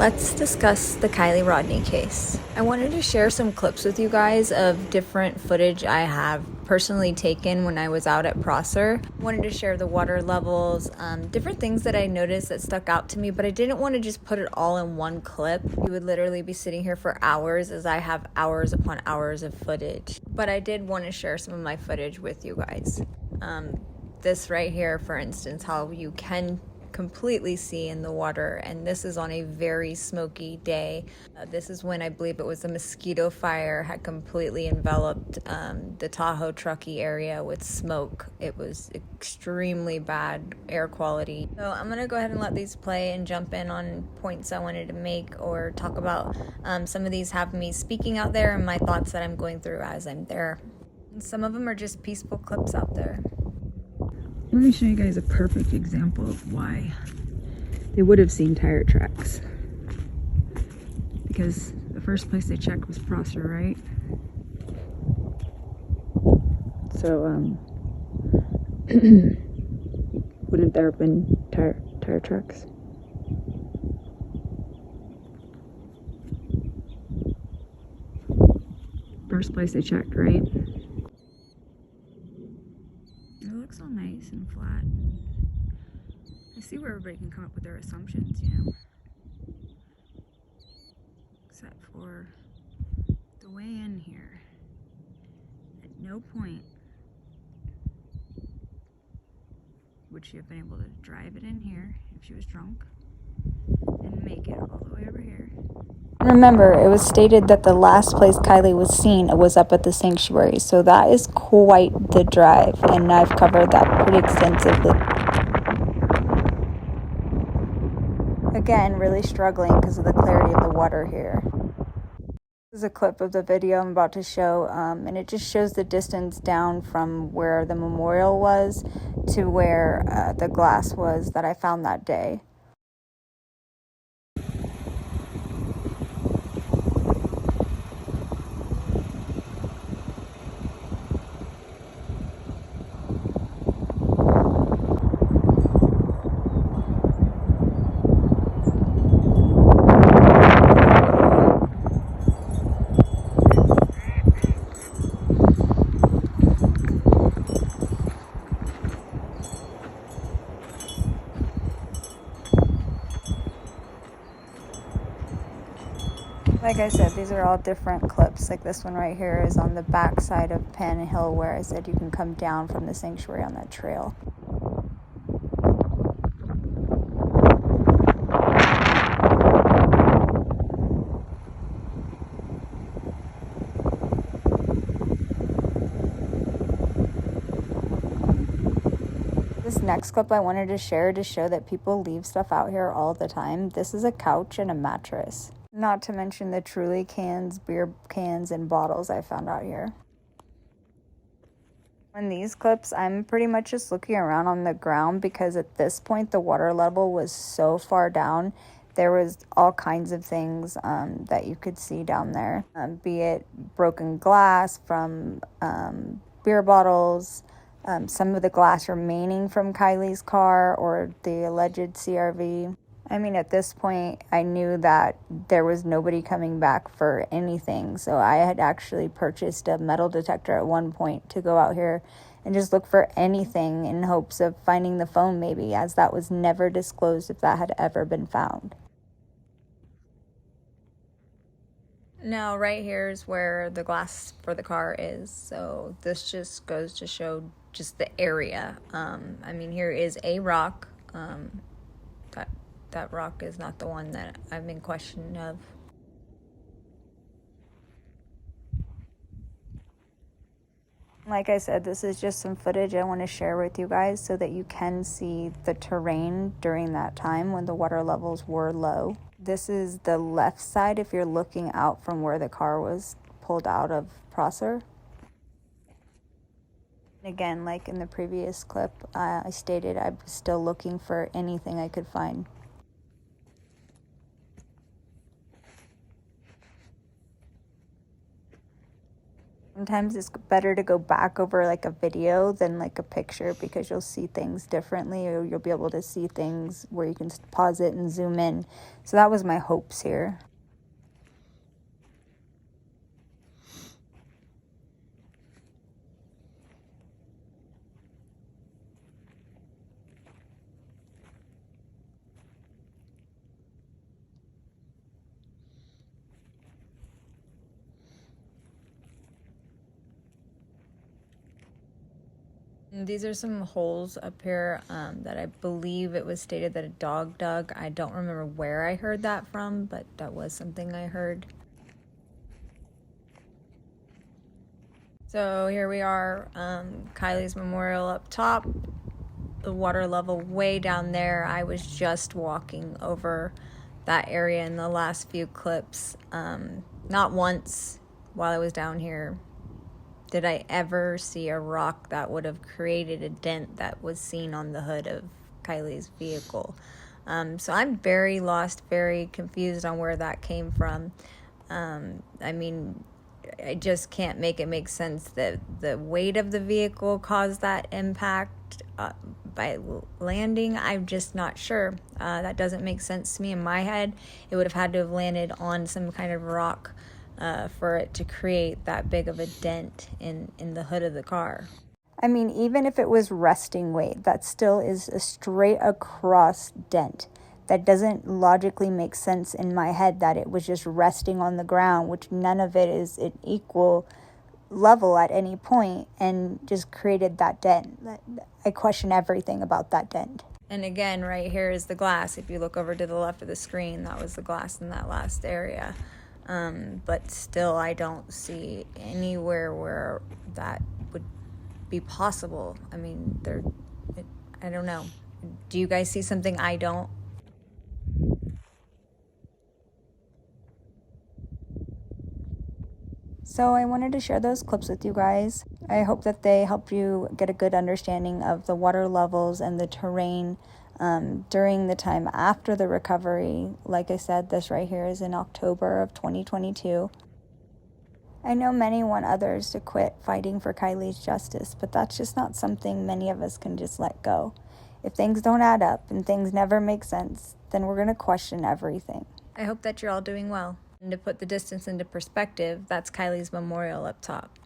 Let's discuss the Kiely Rodni case. I wanted to share some clips with you guys of different footage I have personally taken when I was out at Prosser. I wanted to share the water levels, different things that I noticed that stuck out to me, but I didn't want to just put it all in one clip. You would literally be sitting here for hours, as I have hours upon hours of footage. But I did want to share some of my footage with you guys. This right here, for instance, how you can completely see in the water, and this is on a very smoky day. This is when I believe it was a mosquito fire had completely enveloped the Tahoe Truckee area with smoke. It was extremely bad air quality. So I'm gonna go ahead and let these play and jump in on points I wanted to make or talk about. Some of these have me speaking out there and my thoughts that I'm going through as I'm there. And some of them are just peaceful clips out there. Let me show you guys a perfect example of why they would have seen tire tracks. Because the first place they checked was Prosser, right? So, wouldn't there have been tire tracks? First place they checked, right? It looks all nice and flat. I see where everybody can come up with their assumptions, you know. Except for the way in here. At no point would she have been able to drive it in here if she was drunk and make it all the way over here. Remember, it was stated that the last place Kiely was seen was up at the sanctuary, so that is quite the drive, and I've covered that pretty extensively. Again, really struggling because of the clarity of the water here. This is a clip of the video I'm about to show, and it just shows the distance down from where the memorial was to where the glass was that I found that day. Like I said, these are all different clips. Like this one right here is on the back side of Penn Hill, where I said you can come down from the sanctuary on that trail. This next clip I wanted to share to show that people leave stuff out here all the time. This is a couch and a mattress. Not to mention the Truly cans, beer cans, and bottles I found out here. In these clips, I'm pretty much just looking around on the ground because at this point the water level was so far down. There was all kinds of things that you could see down there, be it broken glass from beer bottles, some of the glass remaining from Kiely's car or the alleged CRV. I mean, at this point, I knew that there was nobody coming back for anything. So I had actually purchased a metal detector at one point to go out here and just look for anything in hopes of finding the phone maybe, as that was never disclosed if that had ever been found. Now, right here is where the glass for the car is. So this just goes to show just the area. I mean, here is a rock. That rock is not the one that I'm in question of. Like I said, this is just some footage I want to share with you guys so that you can see the terrain during that time when the water levels were low. This is the left side if you're looking out from where the car was pulled out of Prosser. Again, like in the previous clip, I stated I was still looking for anything I could find. Sometimes it's better to go back over like a video than like a picture because you'll see things differently, or you'll be able to see things where you can pause it and zoom in. So that was my hopes here. These are some holes up here that I believe it was stated that a dog dug. I don't remember where I heard that from, but that was something I heard. So here we are, Kiely's memorial up top, the water level way down there. I was just walking over that area in the last few clips. Not once while I was down here did I ever see a rock that would have created a dent that was seen on the hood of Kiely's vehicle. So I'm very lost, very confused on where that came from. I mean, I just can't make it make sense that the weight of the vehicle caused that impact by landing. I'm just not sure. That doesn't make sense to me in my head. It would have had to have landed on some kind of rock for it to create that big of a dent in the hood of the car. I mean, even if it was resting weight, that still is a straight across dent. That doesn't logically make sense in my head that it was just resting on the ground, which none of it is an equal level at any point, and just created that dent. I question everything about that dent. And again, right here is the glass. If you look over to the left of the screen, that was the glass in that last area. But still, I don't see anywhere where that would be possible. I mean, I don't know. Do you guys see something I don't? So I wanted to share those clips with you guys. I hope that they help you get a good understanding of the water levels and the terrain during the time after the recovery. Like I said, this right here is in October of 2022. I know many want others to quit fighting for Kiely's justice, but that's just not something many of us can just let go. If things don't add up and things never make sense, then we're going to question everything. I hope that you're all doing well. And to put the distance into perspective, that's Kiely's memorial up top.